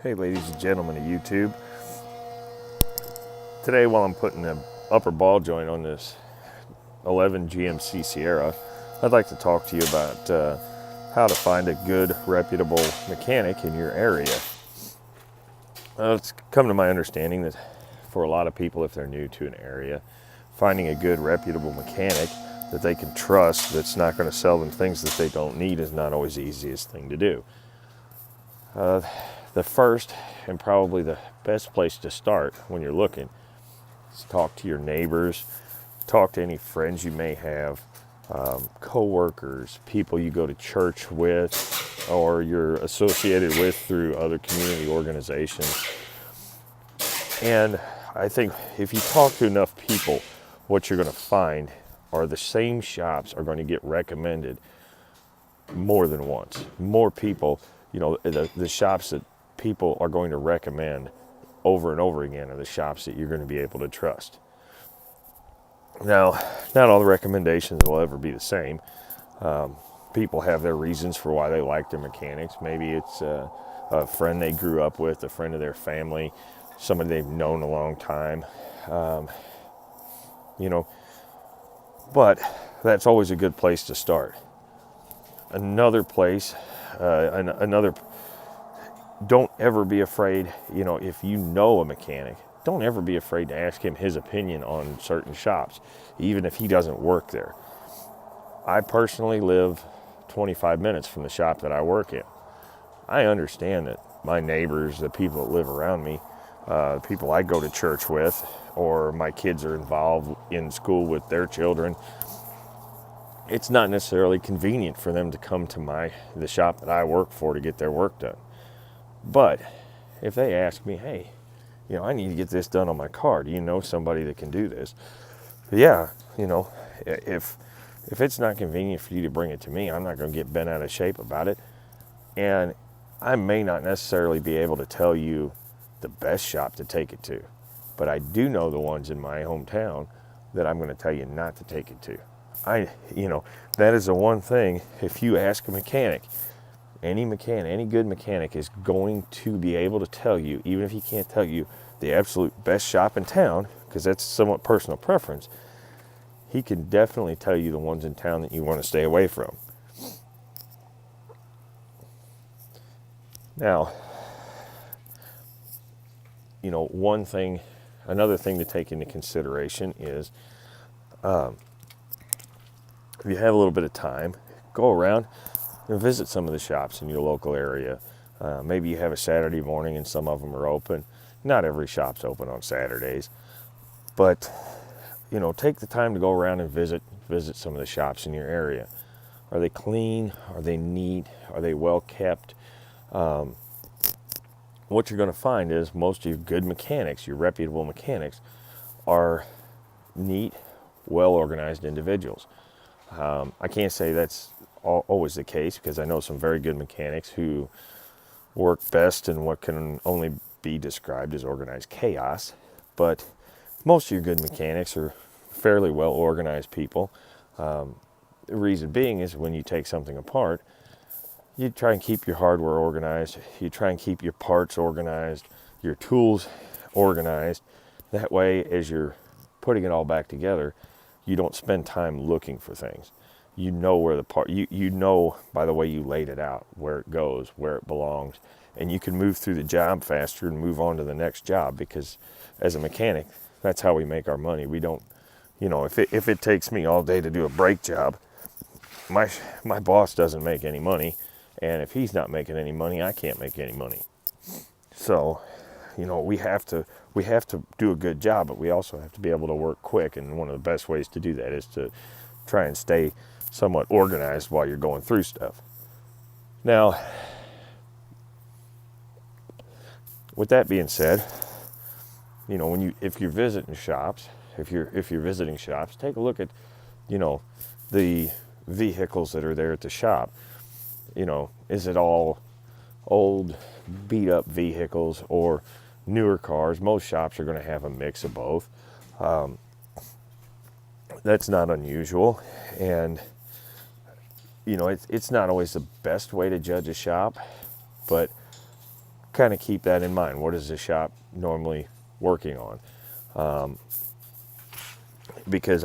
Hey ladies and gentlemen of YouTube. Today while I'm putting the upper ball joint on this 11 GMC Sierra, I'd like to talk to you about how to find a good, reputable mechanic in your area. It's come to my understanding that for a lot of people, if they're new to an area, finding a good, reputable mechanic that they can trust that's not going to sell them things that they don't need is not always the easiest thing to do. The first and probably the best place to start when you're looking is talk to your neighbors, talk to any friends you may have, co-workers, people you go to church with or you're associated with through other community organizations. And I think if you talk to enough people, what you're going to find are the same shops are going to get recommended more than once. More people, the shops that people are going to recommend over and over again are the shops that you're going to be able to trust. Now, not all the recommendations will ever be the same. People have their reasons for why they like their mechanics. Maybe it's a friend they grew up with, a friend of their family, somebody they've known a long time. But that's always a good place to start. Another place, don't ever be afraid, if you know a mechanic, don't ever be afraid to ask him his opinion on certain shops, even if he doesn't work there. I personally live 25 minutes from the shop that I work in. I understand that my neighbors, the people that live around me, people I go to church with, or my kids are involved in school with their children, it's not necessarily convenient for them to come to the shop that I work for to get their work done. But if they ask me, hey, I need to get this done on my car, do you know somebody that can do this? Yeah, if it's not convenient for you to bring it to me, I'm not going to get bent out of shape about it. And I may not necessarily be able to tell you the best shop to take it to, but I do know the ones in my hometown that I'm going to tell you not to take it to. That is the one thing. If you ask a mechanic, any good mechanic is going to be able to tell you, even if he can't tell you the absolute best shop in town, because that's somewhat personal preference, he can definitely tell you the ones in town that you want to stay away from. Now, another thing to take into consideration is, if you have a little bit of time, go around and visit some of the shops in your local area. Maybe you have a Saturday morning and some of them are open. Not every shop's open on Saturdays, but take the time to go around and visit some of the shops in your area. Are they clean? Are they neat? Are they well kept? What you're going to find is most of your good mechanics, your reputable mechanics, are neat, well organized individuals. I can't say that's always the case, because I know some very good mechanics who work best in what can only be described as organized chaos. But most of your good mechanics are fairly well organized people. The reason being is when you take something apart, you try and keep your hardware organized, you try and keep your parts organized, your tools organized. That way, as you're putting it all back together, you don't spend time looking for things. You know where the part, you know by the way you laid it out, where it goes, where it belongs, and you can move through the job faster and move on to the next job, because as a mechanic, that's how we make our money. We don't, if it takes me all day to do a brake job, my boss doesn't make any money, and if he's not making any money, I can't make any money. So, we have to do a good job, but we also have to be able to work quick, and one of the best ways to do that is to try and stay somewhat organized while you're going through stuff. Now, with that being said, if you're visiting shops, take a look at, the vehicles that are there at the shop. Is it all old, beat up vehicles or newer cars? Most shops are going to have a mix of both. That's not unusual, and it's not always the best way to judge a shop, but kind of keep that in mind. What is the shop normally working on? Because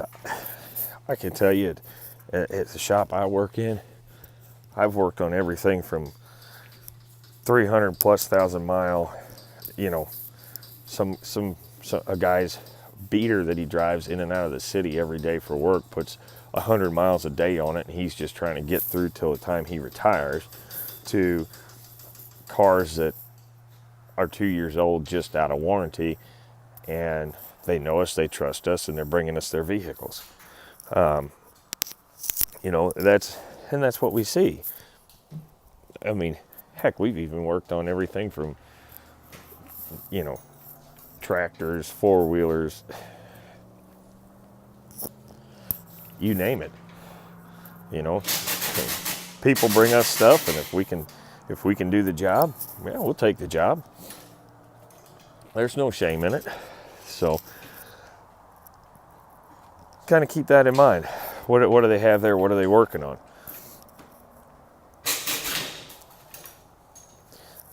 I can tell you, at the shop I work in, I've worked on everything from 300 plus thousand mile, you know, a guy's beater that he drives in and out of the city every day for work puts 100 miles a day on it, and he's just trying to get through till the time he retires, to cars that are 2 years old, just out of warranty, and they know us, they trust us, and they're bringing us their vehicles. You know, that's what we see. I mean, heck, we've even worked on everything from, you know, tractors, four-wheelers, you name it. You know, people bring us stuff, and if we can do the job, yeah, we'll take the job. There's no shame in it. So kind of keep that in mind. What do they have there? What are they working on?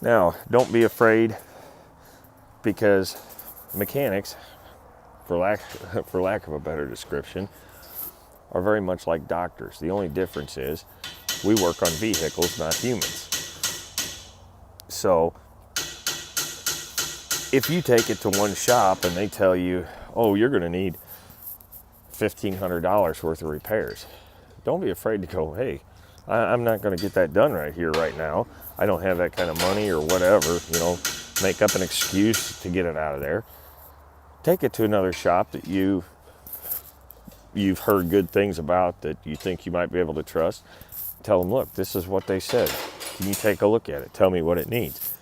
Now, don't be afraid, because mechanics, for lack of a better description, are very much like doctors. The only difference is we work on vehicles, not humans. So if you take it to one shop and they tell you, oh, you're going to need $1,500 worth of repairs, don't be afraid to go, hey, I'm not going to get that done right here, right now. I don't have that kind of money or whatever, you know, make up an excuse to get it out of there. Take it to another shop that you've heard good things about, that you think you might be able to trust. Tell them, look, this is what they said. Can you take a look at it? Tell me what it needs.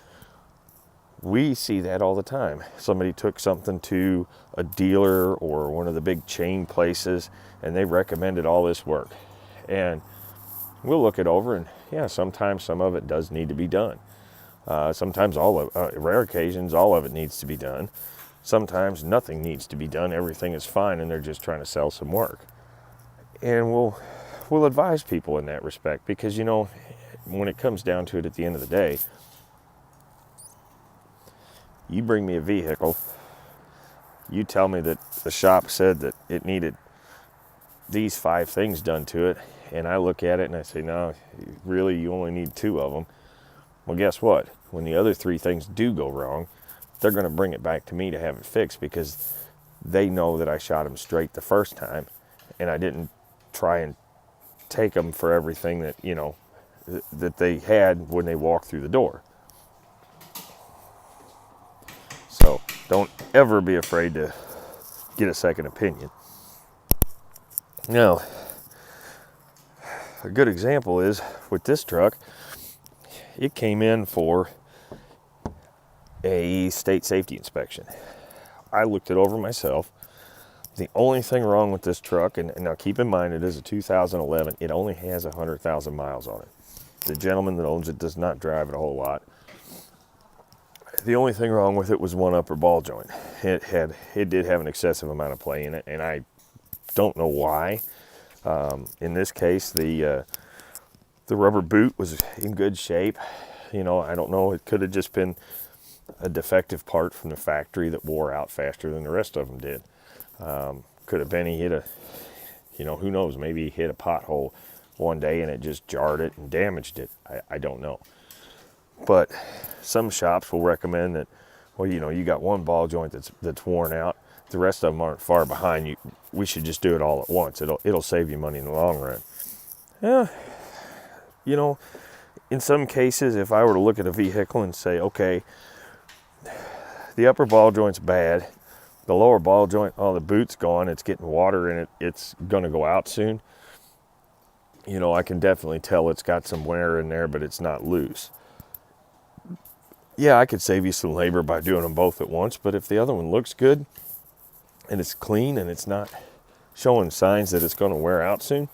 We see that all the time. Somebody took something to a dealer or one of the big chain places, and they recommended all this work. And we'll look it over, and yeah, sometimes some of it does need to be done. Sometimes rare occasions, all of it needs to be done. Sometimes nothing needs to be done. Everything is fine, and they're just trying to sell some work. And we'll advise people in that respect, because, you know, when it comes down to it, at the end of the day, you bring me a vehicle, you tell me that the shop said that it needed these 5 things done to it, and I look at it and I say, no, really, you only need 2 of them. Well, guess what? When the other 3 things do go wrong, they're going to bring it back to me to have it fixed, because they know that I shot them straight the first time, and I didn't try and take them for everything that, you know, that they had when they walked through the door. So don't ever be afraid to get a second opinion. Now, a good example is with this truck, it came in for a state safety inspection. I looked it over myself. The only thing wrong with this truck, and now keep in mind it is a 2011, it only has 100,000 miles on it. The gentleman that owns it does not drive it a whole lot. The only thing wrong with it was one upper ball joint. It did have an excessive amount of play in it, and I don't know why. In this case, the rubber boot was in good shape. You know, I don't know. It could have just been a defective part from the factory that wore out faster than the rest of them did. Could have been he hit who knows? Maybe he hit a pothole one day and it just jarred it and damaged it. I don't know. But some shops will recommend that, well, you know, you got one ball joint that's worn out. The rest of them aren't far behind you. We should just do it all at once. It'll save you money in the long run. Yeah, you know, in some cases, if I were to look at a vehicle and say, okay, the upper ball joint's bad, the lower ball joint, oh, the boot's gone, it's getting water in it, it's going to go out soon. You know, I can definitely tell it's got some wear in there, but it's not loose. Yeah, I could save you some labor by doing them both at once, but if the other one looks good and it's clean and it's not showing signs that it's going to wear out soon,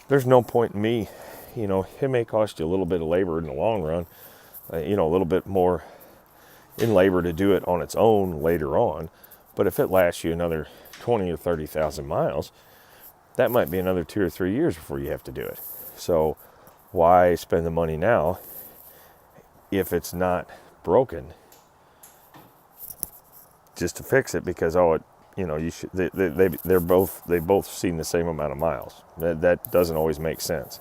there's no point in me, you know, it may cost you a little bit of labor in the long run, you know, a little bit more in labor to do it on its own later on, but if it lasts you another 20 or 30,000 miles, that might be another 2 or 3 years before you have to do it. So why spend the money now if it's not broken just to fix it because, oh, you should, they both seen the same amount of miles. That doesn't always make sense.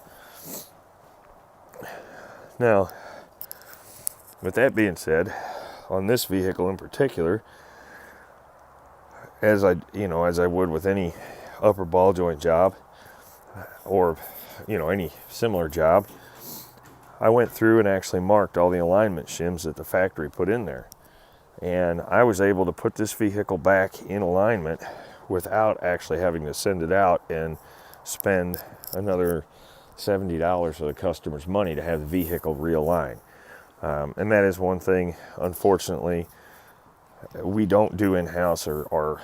Now, with that being said, on this vehicle in particular, as I would with any upper ball joint job or, any similar job, I went through and actually marked all the alignment shims that the factory put in there. And I was able to put this vehicle back in alignment without actually having to send it out and spend another $70 of the customer's money to have the vehicle realigned. And that is one thing, unfortunately, we don't do in-house or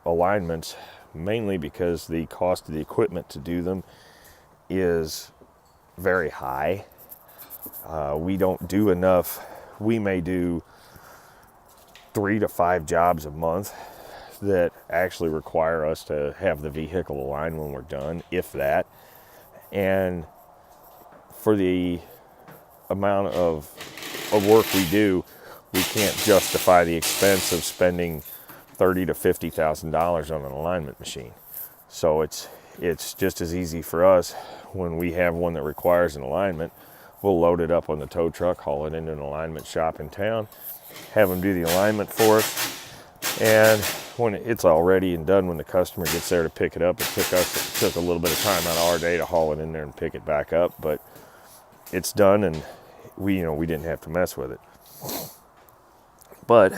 alignments, mainly because the cost of the equipment to do them is very high. We don't do enough. We may do 3 to 5 jobs a month that actually require us to have the vehicle aligned when we're done, if that. And for the amount of work we do, we can't justify the expense of spending $30,000 to $50,000 on an alignment machine. So it's just as easy for us when we have one that requires an alignment. We'll load it up on the tow truck, haul it into an alignment shop in town, have them do the alignment for us, and when it's all ready and done, when the customer gets there to pick it up, it took a little bit of time out of our day to haul it in there and pick it back up, but it's done, and we didn't have to mess with it. But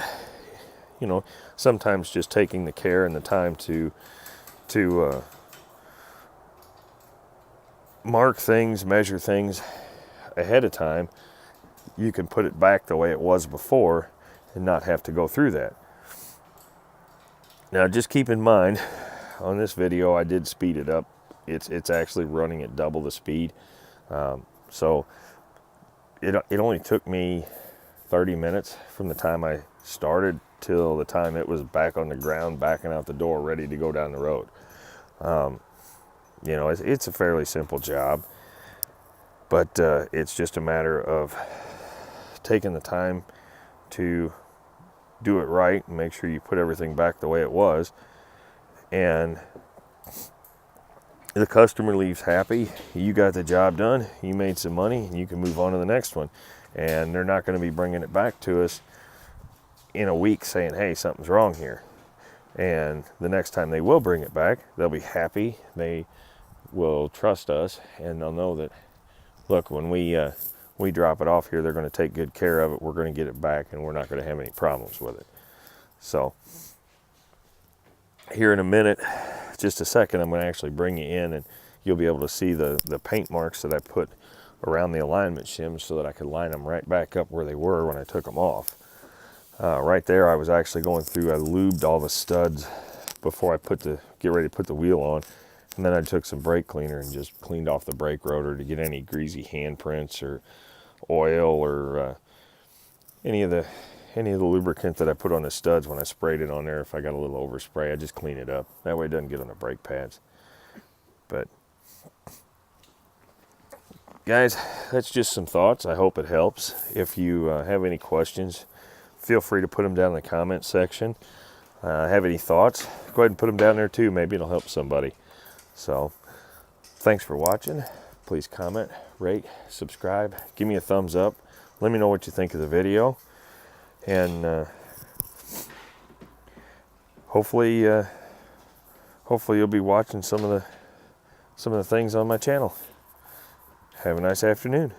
sometimes just taking the care and the time to mark things, measure things ahead of time, you can put it back the way it was before and not have to go through that. Now, just keep in mind, on this video, I did speed it up. It's actually running at double the speed. So it only took me 30 minutes from the time I started till the time it was back on the ground, backing out the door, ready to go down the road. It's a fairly simple job, but it's just a matter of taking the time to do it right and make sure you put everything back the way it was, and the customer leaves happy. You got the job done, you made some money, and you can move on to the next one. And they're not going to be bringing it back to us in a week saying, hey, something's wrong here. And the next time they will bring it back, they'll be happy, they will trust us, and they'll know that, look, when we drop it off here, they're going to take good care of it, we're going to get it back, and we're not going to have any problems with it. So here in a minute, just a second, I'm going to actually bring you in, and you'll be able to see the paint marks that I put around the alignment shims so that I could line them right back up where they were when I took them off. Right there, I was actually going through, I lubed all the studs before I get ready to put the wheel on, and then I took some brake cleaner and just cleaned off the brake rotor to get any greasy handprints or oil or any of the lubricant that I put on the studs when I sprayed it on there. If I got a little overspray, I just clean it up. That way it doesn't get on the brake pads. But guys, that's just some thoughts. I hope it helps. If you have any questions, feel free to put them down in the comment section. Have any thoughts, go ahead and put them down there too. Maybe it'll help somebody. So thanks for watching. Please comment, rate, subscribe, give me a thumbs up. Let me know what you think of the video, and hopefully you'll be watching some of the things on my channel. Have a nice afternoon.